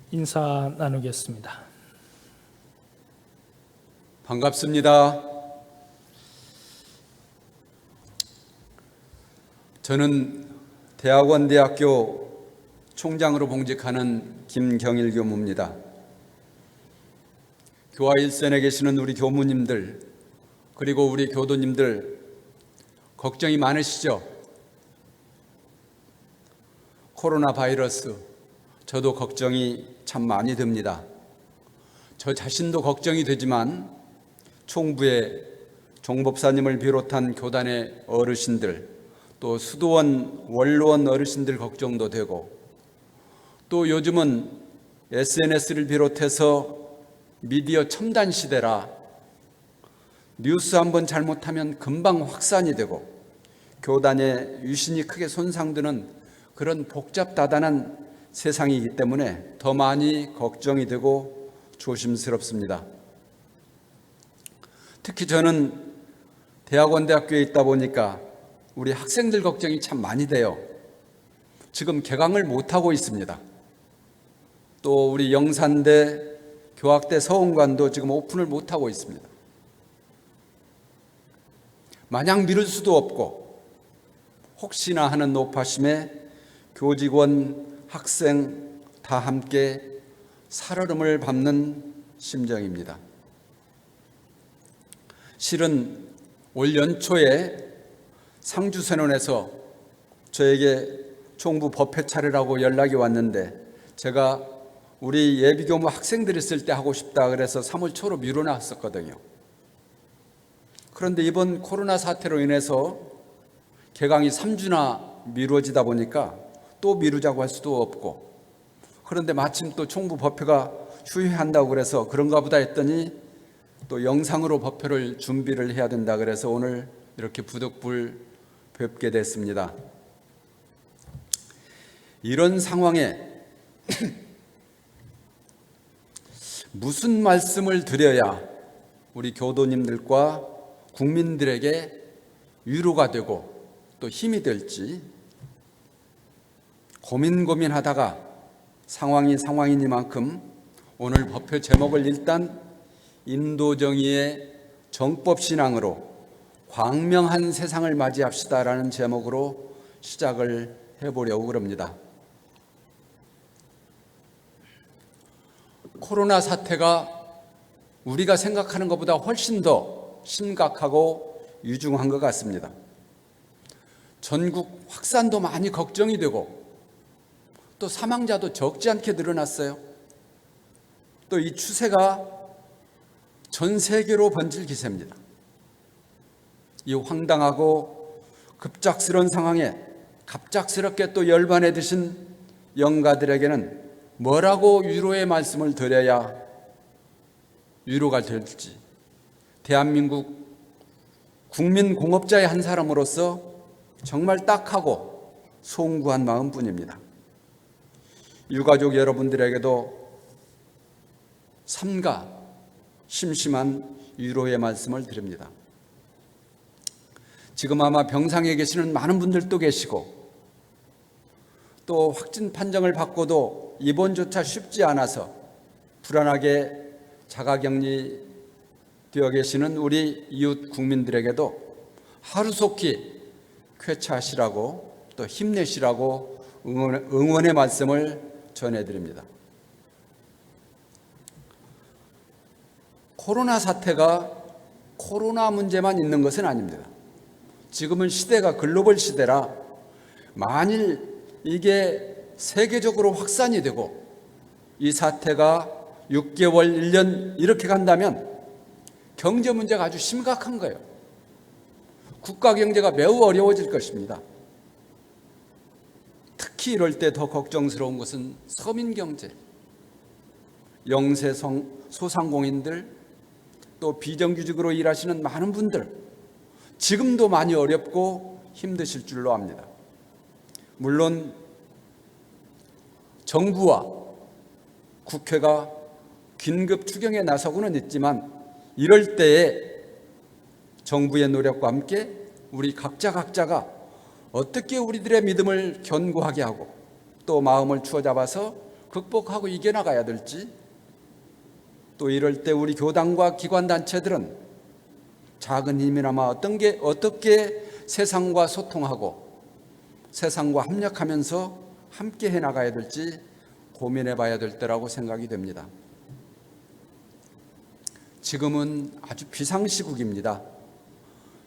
인사 나누겠습니다. 반갑습니다. 저는 대학원대학교 총장으로 봉직하는 김경일 교무입니다. 교화 일선에 계시는 우리 교무님들, 그리고 우리 교도님들 걱정이 많으시죠? 코로나 바이러스, 저도 걱정이 참 많이 듭니다. 저 자신도 걱정이 되지만 총부의 종법사님을 비롯한 교단의 어르신들, 또 수도원, 원로원 어르신들 걱정도 되고, 또 요즘은 SNS를 비롯해서 미디어 첨단 시대라 뉴스 한번 잘못하면 금방 확산이 되고 교단의 유신이 크게 손상되는 그런 복잡다단한 세상이기 때문에 더 많이 걱정이 되고 조심스럽습니다. 특히 저는 대학원대학교에 있다 보니까 우리 학생들 걱정이 참 많이 돼요. 지금 개강을 못하고 있습니다. 또 우리 영산대, 교학대 서원관도 지금 오픈을 못하고 있습니다. 마냥 미룰 수도 없고 혹시나 하는 노파심에 교직원, 학생 다 함께 살얼음을 밟는 심정입니다. 실은 올 연초에 상주선언에서 저에게 총부 법회 차례라고 연락이 왔는데 제가 우리 예비교무 학생들이 있을 때 하고 싶다 그래서 3월 초로 미뤄놨었거든요. 그런데 이번 코로나 사태로 인해서 개강이 3주나 미뤄지다 보니까 또 미루자고 할 수도 없고, 그런데 마침 또 총부 법회가 휴회한다고 그래서 그런가 보다 했더니 또 영상으로 법회를 준비를 해야 된다 그래서 오늘 이렇게 부득불 뵙게 됐습니다. 이런 상황에 무슨 말씀을 드려야 우리 교도님들과 국민들에게 위로가 되고 또 힘이 될지 고민하다가 상황이 상황이니만큼 오늘 법회 제목을 일단 인도정의의 정법신앙으로 광명한 세상을 맞이합시다라는 제목으로 시작을 해보려고 그럽니다. 코로나 사태가 우리가 생각하는 것보다 훨씬 더 심각하고 유중한 것 같습니다. 전국 확산도 많이 걱정이 되고 또 사망자도 적지 않게 늘어났어요. 또 이 추세가 전 세계로 번질 기세입니다. 이 황당하고 급작스러운 상황에 갑작스럽게 또 열반에 드신 영가들에게는 뭐라고 위로의 말씀을 드려야 위로가 될지 대한민국 국민공업자의 한 사람으로서 정말 딱하고 송구한 마음뿐입니다. 유가족 여러분들에게도 삼가 심심한 위로의 말씀을 드립니다. 지금 아마 병상에 계시는 많은 분들도 계시고 또 확진 판정을 받고도 입원조차 쉽지 않아서 불안하게 자가격리 되어 계시는 우리 이웃 국민들에게도 하루속히 쾌차하시라고 또 힘내시라고 응원의 말씀을 전해드립니다. 코로나 사태가 코로나 문제만 있는 것은 아닙니다. 지금은 시대가 글로벌 시대라 만일 이게 세계적으로 확산이 되고 이 사태가 6개월, 1년 이렇게 간다면 경제 문제가 아주 심각한 거예요. 국가 경제가 매우 어려워질 것입니다. 특히 이럴 때 더 걱정스러운 것은 서민 경제, 영세 소상공인들, 또 비정규직으로 일하시는 많은 분들 지금도 많이 어렵고 힘드실 줄로 압니다. 물론 정부와 국회가 긴급 추경에 나서고는 있지만 이럴 때에 정부의 노력과 함께 우리 각자가 어떻게 우리들의 믿음을 견고하게 하고 또 마음을 추어잡아서 극복하고 이겨나가야 될지, 또 이럴 때 우리 교단과 기관단체들은 작은 힘이나마 어떻게 세상과 소통하고 세상과 협력하면서 함께 해나가야 될지 고민해 봐야 될 때라고 생각이 됩니다. 지금은 아주 비상시국입니다.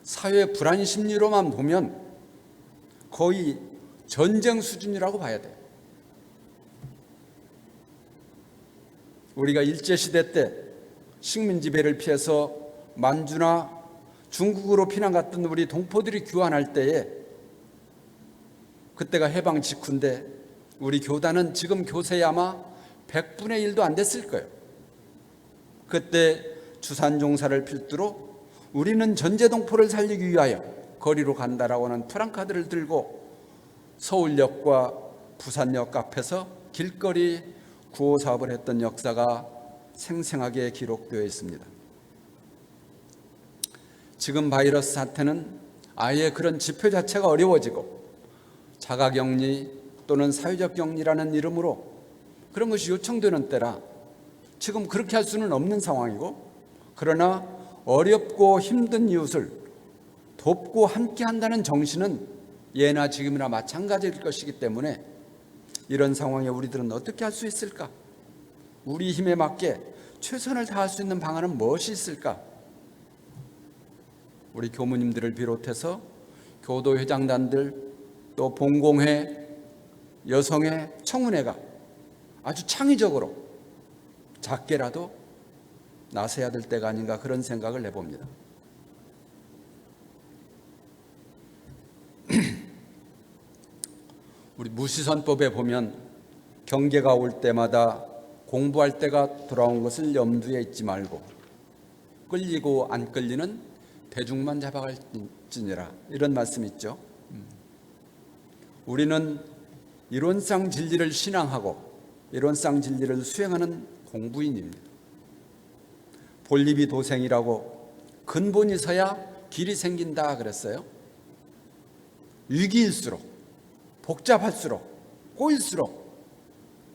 사회 불안 심리로만 보면 거의 전쟁 수준이라고 봐야 돼요. 우리가 일제시대 때 식민지배를 피해서 만주나 중국으로 피난 갔던 우리 동포들이 귀환할 때에, 그때가 해방 직후인데 우리 교단은 지금 교세에 아마 100분의 1도 안 됐을 거예요. 그때 주산종사를 필두로 우리는 전제동포를 살리기 위하여 거리로 간다라고 하는 프랑카드를 들고 서울역과 부산역 앞에서 길거리 구호 사업을 했던 역사가 생생하게 기록되어 있습니다. 지금 바이러스 사태는 아예 그런 지표 자체가 어려워지고 자가격리 또는 사회적 격리라는 이름으로 그런 것이 요청되는 때라 지금 그렇게 할 수는 없는 상황이고, 그러나 어렵고 힘든 이웃을 돕고 함께 한다는 정신은 예나 지금이나 마찬가지일 것이기 때문에 이런 상황에 우리들은 어떻게 할 수 있을까? 우리 힘에 맞게 최선을 다할 수 있는 방안은 무엇이 있을까? 우리 교무님들을 비롯해서 교도회장단들, 또 본공회, 여성회, 청문회가 아주 창의적으로 작게라도 나서야 될 때가 아닌가, 그런 생각을 해봅니다. 우리 무시선법에 보면 경계가 올 때마다 공부할 때가 돌아온 것을 염두에 잊지 말고 끌리고 안 끌리는 대중만 잡아갈지니라, 이런 말씀이 있죠. 우리는 이론상 진리를 신앙하고 이론상 진리를 수행하는 공부인입니다. 본립이 도생이라고 근본이 서야 길이 생긴다 그랬어요. 위기일수록, 복잡할수록, 꼬일수록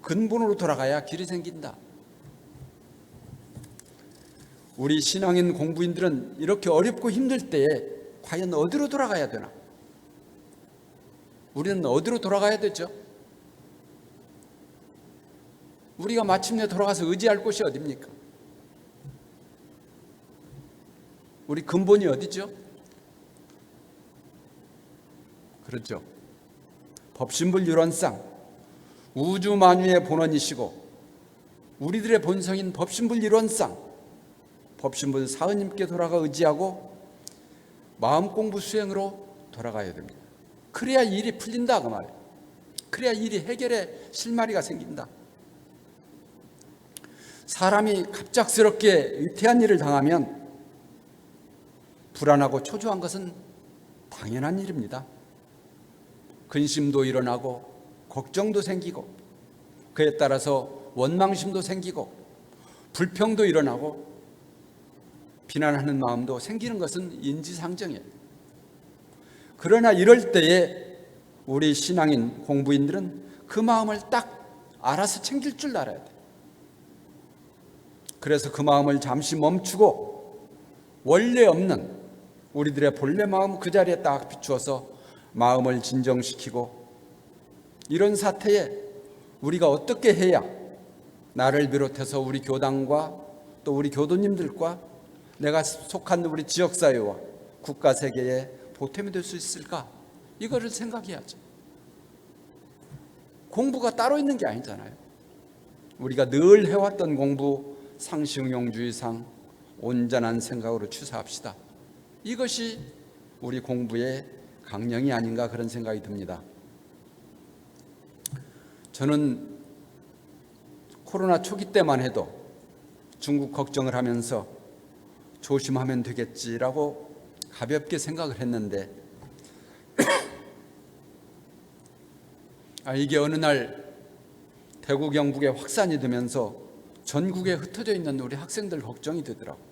근본으로 돌아가야 길이 생긴다. 우리 신앙인 공부인들은 이렇게 어렵고 힘들 때에 과연 어디로 돌아가야 되나? 우리는 어디로 돌아가야 되죠? 우리가 마침내 돌아가서 의지할 곳이 어디입니까? 우리 근본이 어디죠? 그렇죠. 법신불유론상, 우주 만유의 본원이시고 우리들의 본성인 법신불유론상, 법신불 사은님께 돌아가 의지하고 마음 공부 수행으로 돌아가야 됩니다. 그래야 일이 풀린다 그 말이에요. 그래야 일이 해결의 실마리가 생긴다. 사람이 갑작스럽게 위태한 일을 당하면 불안하고 초조한 것은 당연한 일입니다. 근심도 일어나고 걱정도 생기고 그에 따라서 원망심도 생기고 불평도 일어나고 비난하는 마음도 생기는 것은 인지상정이에요. 그러나 이럴 때에 우리 신앙인 공부인들은 그 마음을 딱 알아서 챙길 줄 알아야 돼요. 그래서 그 마음을 잠시 멈추고 원래 없는 우리들의 본래 마음 그 자리에 딱 비추어서 마음을 진정시키고, 이런 사태에 우리가 어떻게 해야 나를 비롯해서 우리 교단과 또 우리 교도님들과 내가 속한 우리 지역사회와 국가 세계에 보탬이 될 수 있을까? 이거를 생각해야죠. 공부가 따로 있는 게 아니잖아요. 우리가 늘 해왔던 공부, 상시응용주의상 온전한 생각으로 취사합시다. 이것이 우리 공부의 강령이 아닌가, 그런 생각이 듭니다. 저는 코로나 초기 때만 해도 중국 걱정을 하면서 조심하면 되겠지라고 가볍게 생각을 했는데 이게 어느 날 대구 경북에 확산이 되면서 전국에 흩어져 있는 우리 학생들 걱정이 되더라고요.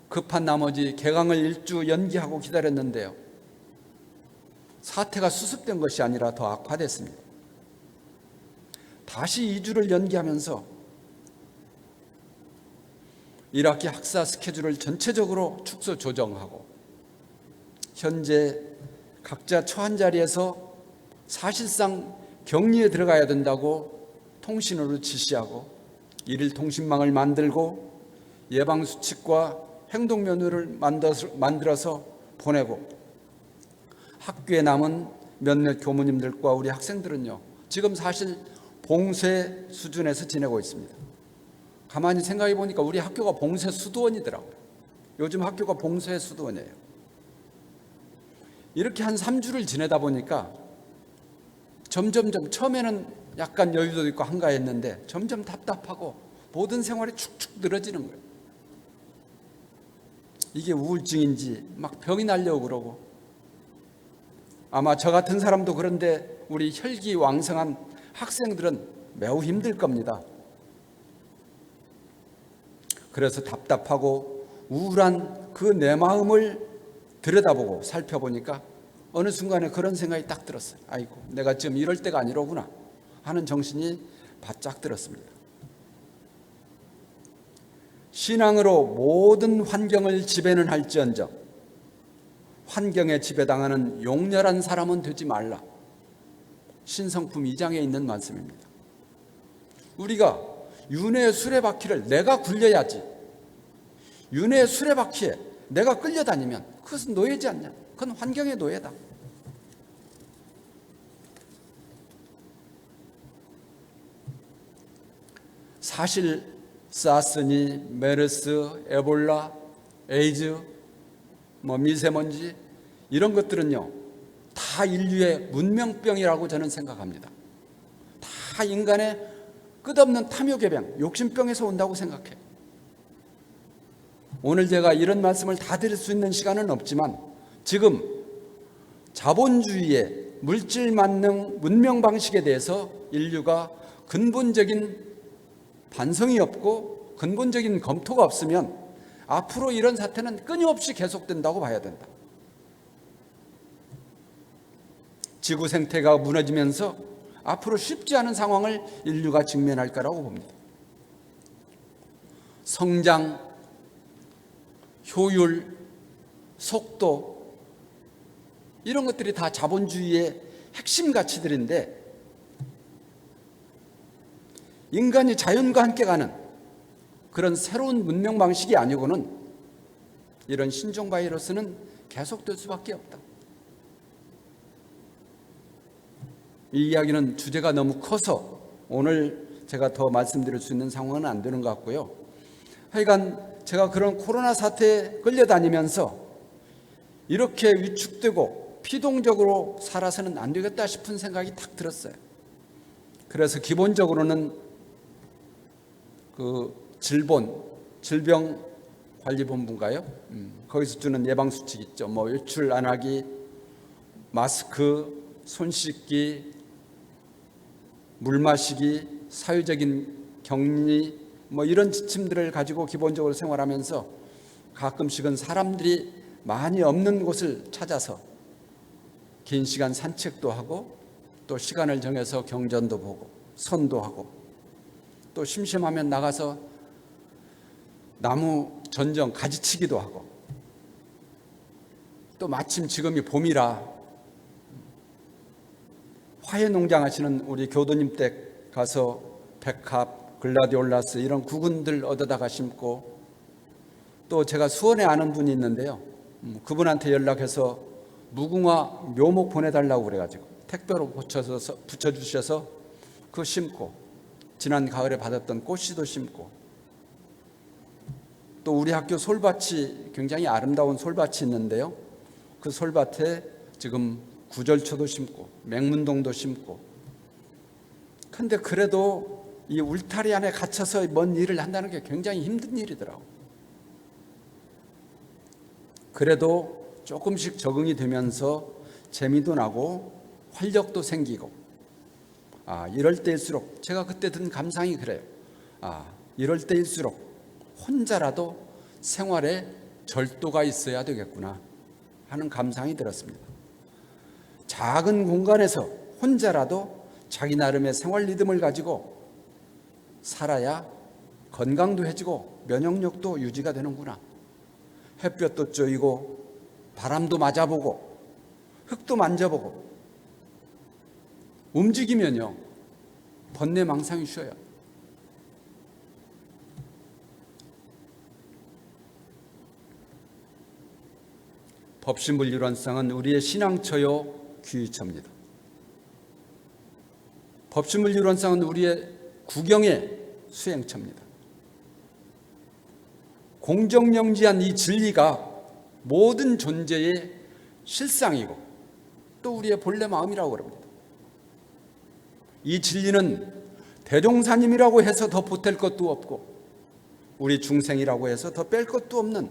급한 나머지 개강을 일주 연기하고 기다렸는데요, 사태가 수습된 것이 아니라 더 악화됐습니다. 다시 2주를 연기하면서 1학기 학사 스케줄을 전체적으로 축소 조정하고 현재 각자 처한 자리에서 사실상 격리에 들어가야 된다고 통신으로 지시하고 일일 통신망을 만들고 예방수칙과 행동면허를 만들어서 보내고 학교에 남은 몇몇 교무님들과 우리 학생들은요, 지금 사실 봉쇄 수준에서 지내고 있습니다. 가만히 생각해 보니까 우리 학교가 봉쇄 수도원이더라고요. 요즘 학교가 봉쇄 수도원이에요. 이렇게 한 3주를 지내다 보니까 점점점 처음에는 약간 여유도 있고 한가했는데 점점 답답하고 모든 생활이 축축 늘어지는 거예요. 이게 우울증인지 막 병이 나려고 그러고, 아마 저 같은 사람도 그런데 우리 혈기왕성한 학생들은 매우 힘들 겁니다. 그래서 답답하고 우울한 그 내 마음을 들여다보고 살펴보니까 어느 순간에 그런 생각이 딱 들었어요. 아이고, 내가 지금 이럴 때가 아니로구나 하는 정신이 바짝 들었습니다. 신앙으로 모든 환경을 지배는 할지언정 환경에 지배당하는 용렬한 사람은 되지 말라. 신성품 2장에 있는 말씀입니다. 우리가 윤회의 수레바퀴를 내가 굴려야지, 윤회의 수레바퀴에 내가 끌려다니면 그것은 노예지 않냐? 그건 환경의 노예다. 사실 사스니, 메르스, 에볼라, 에이즈, 미세먼지 이런 것들은요, 다 인류의 문명병이라고 저는 생각합니다. 다 인간의 끝없는 탐욕의 병, 욕심병에서 온다고 생각해요. 오늘 제가 이런 말씀을 다 드릴 수 있는 시간은 없지만 지금 자본주의의 물질 만능 문명 방식에 대해서 인류가 근본적인 반성이 없고 근본적인 검토가 없으면 앞으로 이런 사태는 끊임없이 계속된다고 봐야 된다. 지구 생태가 무너지면서 앞으로 쉽지 않은 상황을 인류가 직면할 거라고 봅니다. 성장, 효율, 속도 이런 것들이 다 자본주의의 핵심 가치들인데 인간이 자연과 함께 가는 그런 새로운 문명 방식이 아니고는 이런 신종 바이러스는 계속될 수밖에 없다. 이 이야기는 주제가 너무 커서 오늘 제가 더 말씀드릴 수 있는 상황은 안 되는 것 같고요. 하여간 제가 그런 코로나 사태에 끌려다니면서 이렇게 위축되고 피동적으로 살아서는 안 되겠다 싶은 생각이 탁 들었어요. 그래서 기본적으로는 질병관리본부인가요? 거기서 주는 예방수칙 있죠. 외출 안 하기, 마스크, 손 씻기, 물 마시기, 사회적인 격리 이런 지침들을 가지고 기본적으로 생활하면서 가끔씩은 사람들이 많이 없는 곳을 찾아서 긴 시간 산책도 하고 또 시간을 정해서 경전도 보고 선도하고 또 심심하면 나가서 나무 전정 가지치기도 하고 또 마침 지금이 봄이라 화훼농장 하시는 우리 교도님 댁 가서 백합, 글라디올라스 이런 구근들 얻어다가 심고 또 제가 수원에 아는 분이 있는데요. 그분한테 연락해서 무궁화 묘목 보내달라고 그래가지고 택배로 붙여주셔서 그거 심고 지난 가을에 받았던 꽃씨도 심고 또 우리 학교 솔밭이 굉장히 아름다운 솔밭이 있는데요. 그 솔밭에 지금 구절초도 심고 맹문동도 심고 근데 그래도 이 울타리 안에 갇혀서 뭔 일을 한다는 게 굉장히 힘든 일이더라고요. 그래도 조금씩 적응이 되면서 재미도 나고 활력도 생기고 이럴 때일수록 제가 그때 든 감상이 그래요. 이럴 때일수록 혼자라도 생활에 절도가 있어야 되겠구나 하는 감상이 들었습니다. 작은 공간에서 혼자라도 자기 나름의 생활 리듬을 가지고 살아야 건강도 해지고 면역력도 유지가 되는구나. 햇볕도 쬐이고 바람도 맞아보고 흙도 만져보고 움직이면요 번뇌망상이 쉬어요. 법신불일원상은 우리의 신앙처요 귀처입니다. 법신불일원상은 우리의 구경의 수행처입니다. 공정영지한 이 진리가 모든 존재의 실상이고 또 우리의 본래 마음이라고 그럽니다. 이 진리는 대종사님이라고 해서 더 보탤 것도 없고 우리 중생이라고 해서 더 뺄 것도 없는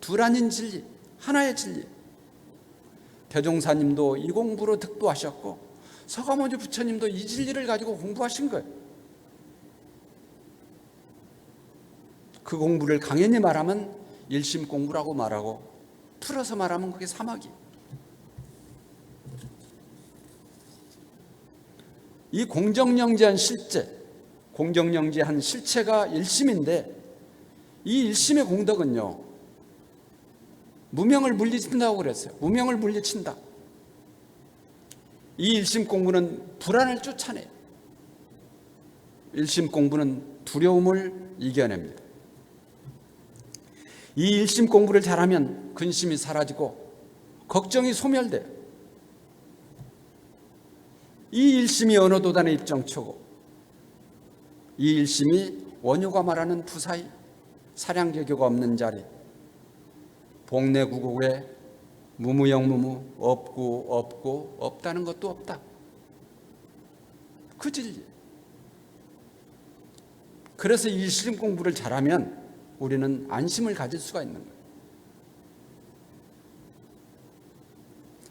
둘 아닌 진리, 하나의 진리. 대종사님도 이 공부로 득도하셨고 서가모니 부처님도 이 진리를 가지고 공부하신 거예요. 그 공부를 강연히 말하면 일심 공부라고 말하고 풀어서 말하면 그게 사막이. 이 공정영지한 실제, 공정영지한 실체가 일심인데 이 일심의 공덕은요 무명을 물리친다고 그랬어요. 무명을 물리친다. 이 일심 공부는 불안을 쫓아내요. 일심 공부는 두려움을 이겨냅니다. 이 일심 공부를 잘하면 근심이 사라지고 걱정이 소멸돼요. 이 일심이 어느 도단의 입정초고 이 일심이 원효가 말하는 부사이 사량개교가 없는 자리 복내구국에 무무영무무 없고 없다는 것도 없다. 그 진리. 그래서 이 일심 공부를 잘하면 우리는 안심을 가질 수가 있는 거예요.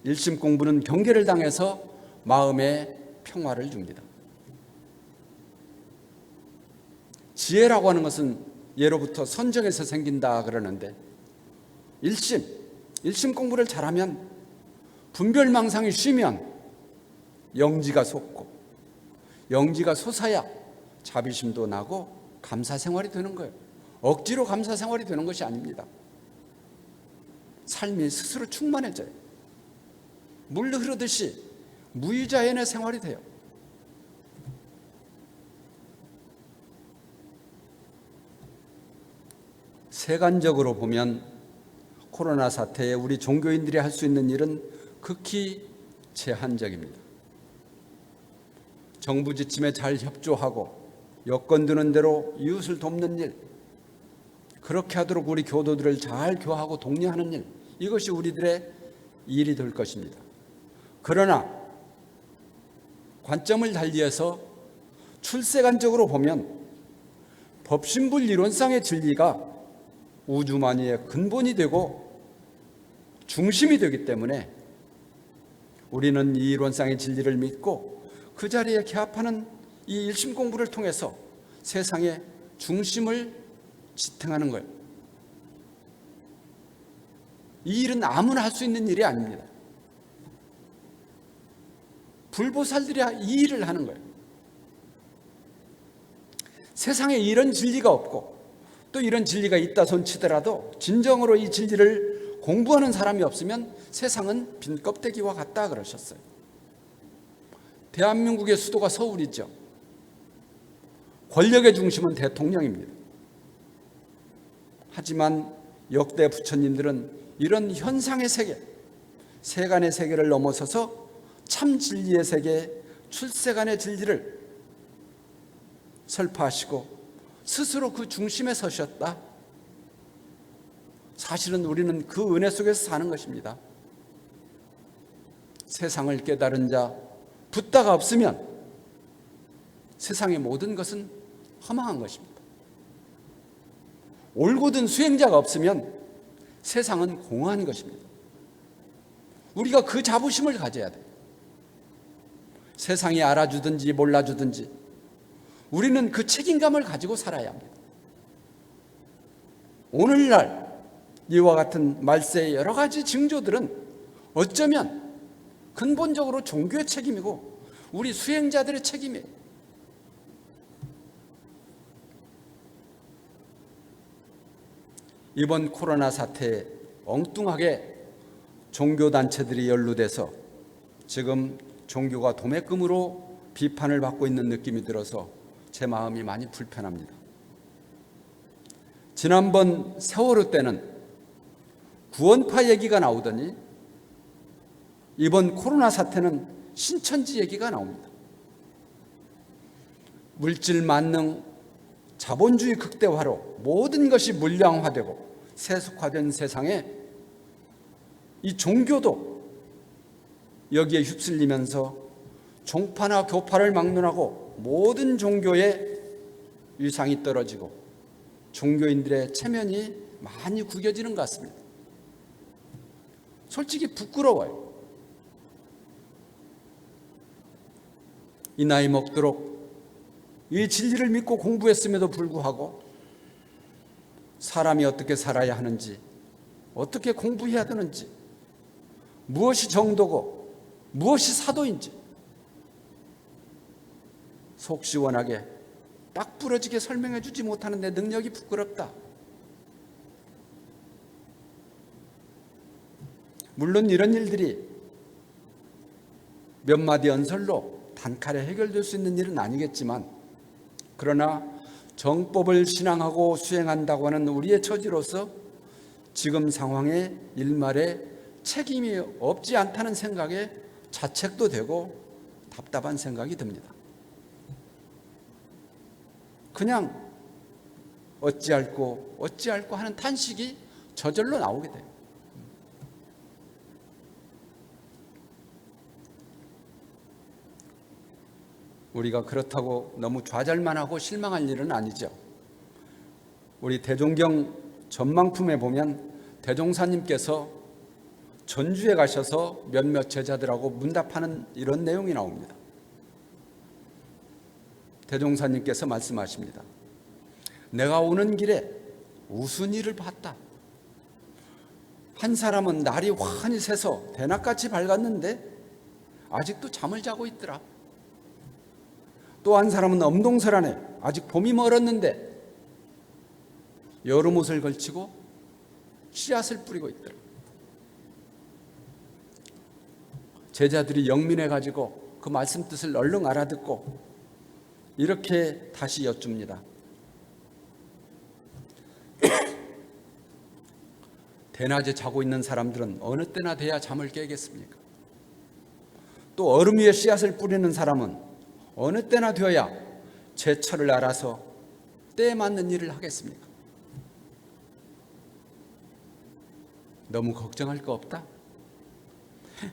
일심 공부는 경계를 당해서 마음에 평화를 줍니다. 지혜라고 하는 것은 예로부터 선정에서 생긴다 그러는데 일심 공부를 잘하면 분별망상이 쉬면 영지가 솟고 영지가 솟아야 자비심도 나고 감사생활이 되는 거예요. 억지로 감사생활이 되는 것이 아닙니다. 삶이 스스로 충만해져요. 물 흐르듯이 무유자연의 생활이 돼요. 세간적으로 보면 코로나 사태에 우리 종교인들이 할 수 있는 일은 극히 제한적입니다. 정부 지침에 잘 협조하고 여건 드는 대로 이웃을 돕는 일, 그렇게 하도록 우리 교도들을 잘 교하고 독려하는 일, 이것이 우리들의 일이 될 것입니다. 그러나 관점을 달리해서 출세관적으로 보면 법신불이론상의 진리가 우주만유의 근본이 되고 중심이 되기 때문에 우리는 이 이론상의 진리를 믿고 그 자리에 개합하는 이 일심 공부를 통해서 세상의 중심을 지탱하는 거예요. 이 일은 아무나 할 수 있는 일이 아닙니다. 불보살들이 이 일을 하는 거예요. 세상에 이런 진리가 없고 또 이런 진리가 있다 손치더라도 진정으로 이 진리를 공부하는 사람이 없으면 세상은 빈 껍데기와 같다 그러셨어요. 대한민국의 수도가 서울이죠. 권력의 중심은 대통령입니다. 하지만 역대 부처님들은 이런 현상의 세계, 세간의 세계를 넘어서서 참 진리의 세계, 출세간의 진리를 설파하시고 스스로 그 중심에 서셨다. 사실은 우리는 그 은혜 속에서 사는 것입니다. 세상을 깨달은 자, 붓다가 없으면 세상의 모든 것은 허망한 것입니다. 올곧은 수행자가 없으면 세상은 공허한 것입니다. 우리가 그 자부심을 가져야 돼요. 세상이 알아주든지 몰라주든지 우리는 그 책임감을 가지고 살아야 합니다. 오늘날 이와 같은 말세의 여러 가지 징조들은 어쩌면 근본적으로 종교의 책임이고 우리 수행자들의 책임이에요. 이번 코로나 사태에 엉뚱하게 종교단체들이 연루돼서 지금 종교가 도매금으로 비판을 받고 있는 느낌이 들어서 제 마음이 많이 불편합니다. 지난번 세월호 때는 구원파 얘기가 나오더니 이번 코로나 사태는 신천지 얘기가 나옵니다. 물질 만능, 자본주의 극대화로 모든 것이 물량화되고 세속화된 세상에 이 종교도 여기에 휩쓸리면서 종파나 교파를 막론하고 모든 종교의 위상이 떨어지고 종교인들의 체면이 많이 구겨지는 것 같습니다. 솔직히 부끄러워요. 이 나이 먹도록 이 진리를 믿고 공부했음에도 불구하고 사람이 어떻게 살아야 하는지, 어떻게 공부해야 되는지, 무엇이 정도고 무엇이 사도인지 속 시원하게 딱 부러지게 설명해 주지 못하는 내 능력이 부끄럽다. 물론 이런 일들이 몇 마디 연설로 단칼에 해결될 수 있는 일은 아니겠지만, 그러나 정법을 신앙하고 수행한다고 하는 우리의 처지로서 지금 상황의 일말에 책임이 없지 않다는 생각에 자책도 되고 답답한 생각이 듭니다. 그냥 어찌할꼬 하는 탄식이 저절로 나오게 돼요. 우리가 그렇다고 너무 좌절만 하고 실망할 일은 아니죠. 우리 대종경 전망품에 보면 대종사님께서 전주에 가셔서 몇몇 제자들하고 문답하는 이런 내용이 나옵니다. 대종사님께서 말씀하십니다. 내가 오는 길에 우순이를 봤다. 한 사람은 날이 환히 새서 대낮같이 밝았는데 아직도 잠을 자고 있더라. 또 한 사람은 엄동설안에 아직 봄이 멀었는데 여름옷을 걸치고 씨앗을 뿌리고 있더라. 제자들이 영민해가지고 그 말씀 뜻을 얼른 알아듣고 이렇게 다시 여쭙니다. 대낮에 자고 있는 사람들은 어느 때나 돼야 잠을 깨겠습니까? 또 얼음 위에 씨앗을 뿌리는 사람은 어느 때나 되어야 제철을 알아서 때에 맞는 일을 하겠습니까? 너무 걱정할 거 없다?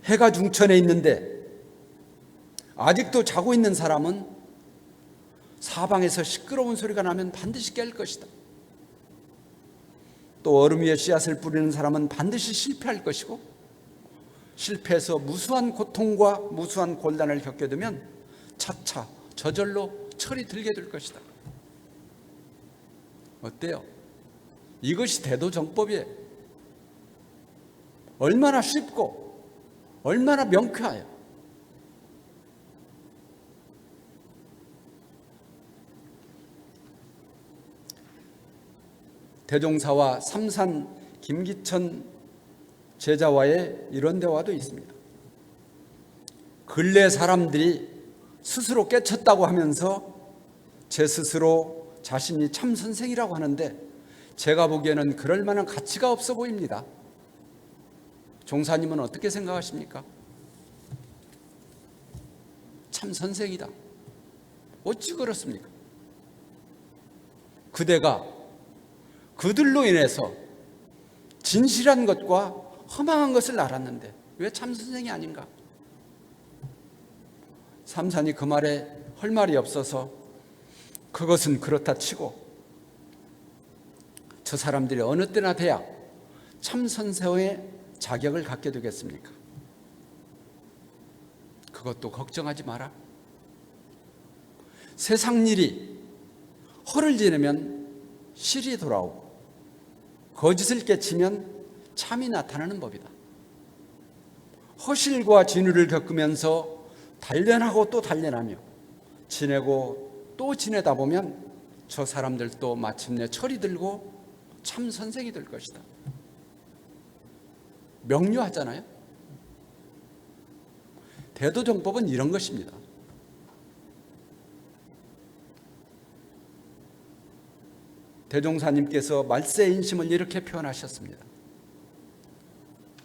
해가 중천에 있는데 아직도 자고 있는 사람은 사방에서 시끄러운 소리가 나면 반드시 깰 것이다. 또 얼음 위에 씨앗을 뿌리는 사람은 반드시 실패할 것이고 실패해서 무수한 고통과 무수한 곤란을 겪게 되면 차차 저절로 철이 들게 될 것이다. 어때요? 이것이 대도정법이에요. 얼마나 쉽고 얼마나 명쾌해요. 대종사와 삼산 김기천 제자와의 이런 대화도 있습니다. 근래 사람들이 스스로 깨쳤다고 하면서 제 스스로 자신이 참 선생이라고 하는데 제가 보기에는 그럴 만한 가치가 없어 보입니다. 종사님은 어떻게 생각하십니까? 참 선생이다. 어찌 그렇습니까? 그대가 그들로 인해서 진실한 것과 허망한 것을 알았는데 왜 참 선생이 아닌가? 삼산이 그 말에 할 말이 없어서 그것은 그렇다 치고 저 사람들이 어느 때나 돼야 참 선생의 자격을 갖게 되겠습니까? 그것도 걱정하지 마라. 세상 일이 허를 지르면 실이 돌아오고 거짓을 깨치면 참이 나타나는 법이다. 허실과 진위를 겪으면서 단련하고 또 단련하며 지내고 또 지내다 보면 저 사람들도 마침내 철이 들고 참 선생이 될 것이다. 명료하잖아요. 대도정법은 이런 것입니다. 대종사님께서 말세인심을 이렇게 표현하셨습니다.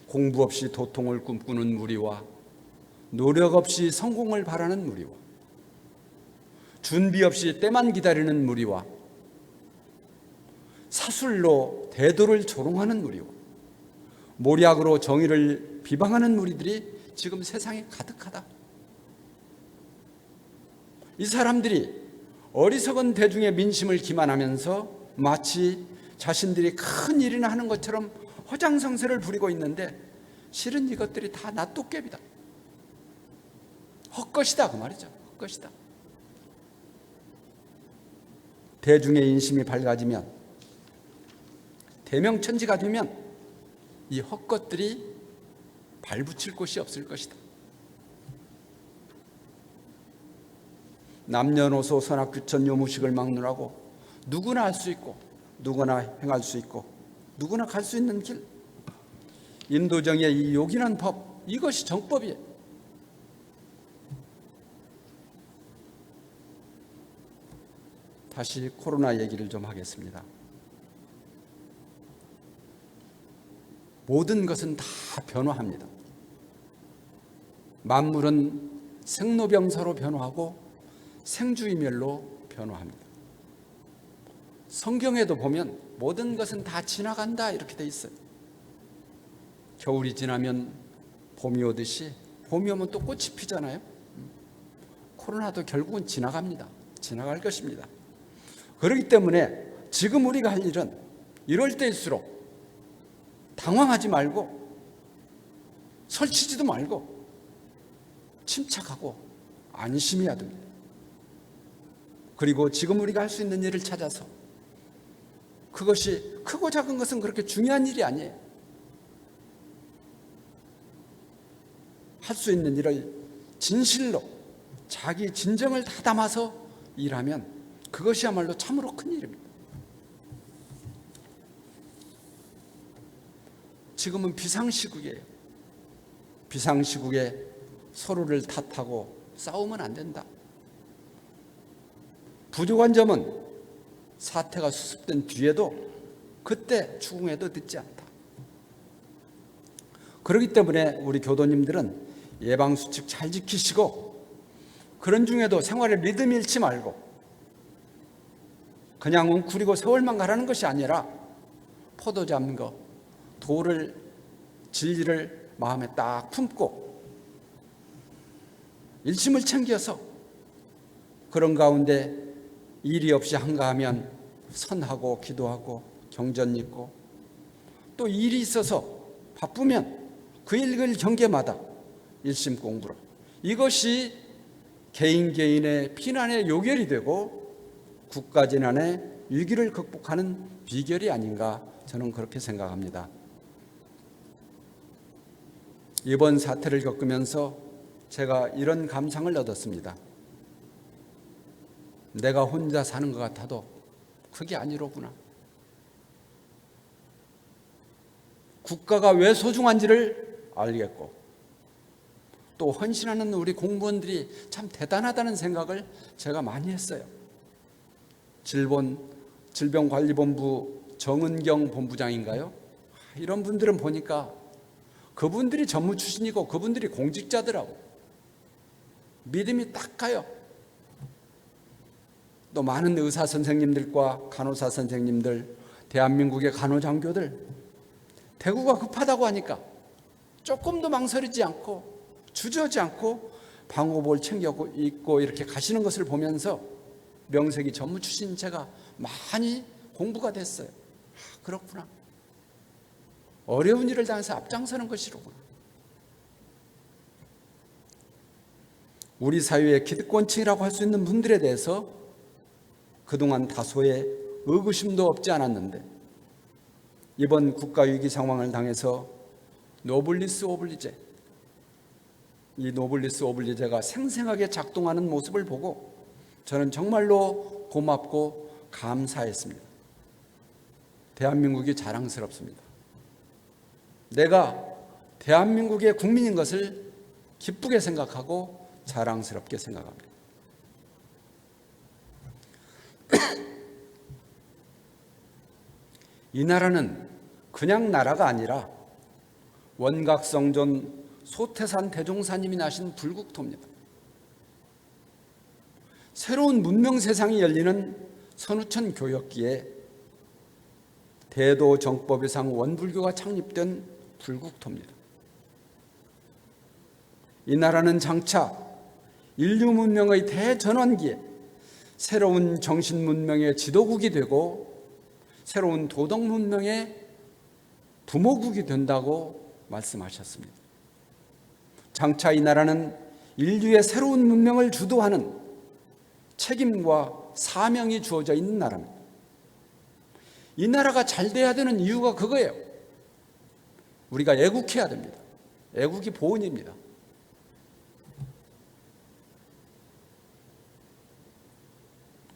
공부 없이 도통을 꿈꾸는 무리와 노력 없이 성공을 바라는 무리와 준비 없이 때만 기다리는 무리와 사술로 대도를 조롱하는 무리와 모략으로 정의를 비방하는 무리들이 지금 세상에 가득하다. 이 사람들이 어리석은 대중의 민심을 기만하면서 마치 자신들이 큰 일이나 하는 것처럼 허장성세를 부리고 있는데 실은 이것들이 다 낫도깨비다. 헛것이다 그 말이죠. 헛것이다. 대중의 인심이 밝아지면, 대명천지가 되면 이 헛것들이 발붙일 곳이 없을 것이다. 남녀노소 선악규천 요무식을 막론하고 누구나 할 수 있고 누구나 행할 수 있고 누구나 갈 수 있는 길, 인도정의 이 요긴한 법, 이것이 정법이에요. 다시 코로나 얘기를 좀 하겠습니다. 모든 것은 다 변화합니다. 만물은 생로병사로 변화하고 생주이멸로 변화합니다. 성경에도 보면 모든 것은 다 지나간다 이렇게 돼 있어요. 겨울이 지나면 봄이 오듯이 봄이 오면 또 꽃이 피잖아요. 코로나도 결국은 지나갑니다. 지나갈 것입니다. 그렇기 때문에 지금 우리가 할 일은 이럴 때일수록 당황하지 말고 설치지도 말고 침착하고 안심해야 됩니다. 그리고 지금 우리가 할 수 있는 일을 찾아서, 그것이 크고 작은 것은 그렇게 중요한 일이 아니에요. 할 수 있는 일을 진실로 자기 진정을 다 담아서 일하면 그것이야말로 참으로 큰 일입니다. 지금은 비상시국이에요. 비상시국에 서로를 탓하고 싸우면 안 된다. 부족한 점은 사태가 수습된 뒤에도 그때 추궁해도 늦지 않다. 그렇기 때문에 우리 교도님들은 예방수칙 잘 지키시고, 그런 중에도 생활의 리듬 잃지 말고 그냥 웅크리고 세월만 가라는 것이 아니라 포도 잡는 거, 도를, 진리를 마음에 딱 품고 일심을 챙겨서 그런 가운데 일이 없이 한가하면 선하고 기도하고 경전 읽고, 또 일이 있어서 바쁘면 그 일 경계마다 일심 공부로, 이것이 개인의 피난의 요결이 되고 국가재난의 위기를 극복하는 비결이 아닌가, 저는 그렇게 생각합니다. 이번 사태를 겪으면서 제가 이런 감상을 얻었습니다. 내가 혼자 사는 것 같아도 그게 아니로구나. 국가가 왜 소중한지를 알겠고, 또 헌신하는 우리 공무원들이 참 대단하다는 생각을 제가 많이 했어요. 질병관리본부 정은경 본부장인가요? 이런 분들은 보니까 그분들이 전무 출신이고 그분들이 공직자더라고. 믿음이 딱 가요. 또 많은 의사 선생님들과 간호사 선생님들, 대한민국의 간호장교들, 대구가 급하다고 하니까 조금도 망설이지 않고 주저하지 않고 방호복을 챙겨 입고 이렇게 가시는 것을 보면서 명색이 전무 출신 제가 많이 공부가 됐어요. 그렇구나. 어려운 일을 당해서 앞장서는 것이로구나. 우리 사회의 기득권층이라고 할 수 있는 분들에 대해서 그동안 다소의 의구심도 없지 않았는데, 이번 국가위기 상황을 당해서 노블리스 오블리제, 이 노블리스 오블리제가 생생하게 작동하는 모습을 보고 저는 정말로 고맙고 감사했습니다. 대한민국이 자랑스럽습니다. 내가 대한민국의 국민인 것을 기쁘게 생각하고 자랑스럽게 생각합니다. 이 나라는 그냥 나라가 아니라 원각성존 소태산 대종사님이 나신 불국토입니다. 새로운 문명 세상이 열리는 선우천 교역기에 대도 정법의상 원불교가 창립된 불국토입니다. 이 나라는 장차 인류 문명의 대전환기에 새로운 정신 문명의 지도국이 되고 새로운 도덕 문명의 부모국이 된다고 말씀하셨습니다. 장차 이 나라는 인류의 새로운 문명을 주도하는 책임과 사명이 주어져 있는 나라입니다. 이 나라가 잘 돼야 되는 이유가 그거예요. 우리가 애국해야 됩니다. 애국이 보은입니다.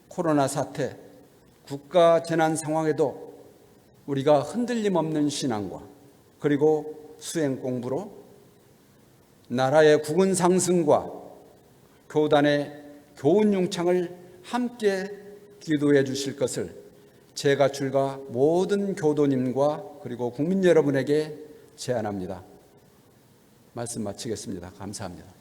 코로나 사태, 국가 재난 상황에도 우리가 흔들림 없는 신앙과 그리고 수행 공부로 나라의 국운 상승과 교단의 교훈 융창을 함께 기도해 주실 것을 제가 출가 모든 교도님과 그리고 국민 여러분에게 제안합니다. 말씀 마치겠습니다. 감사합니다.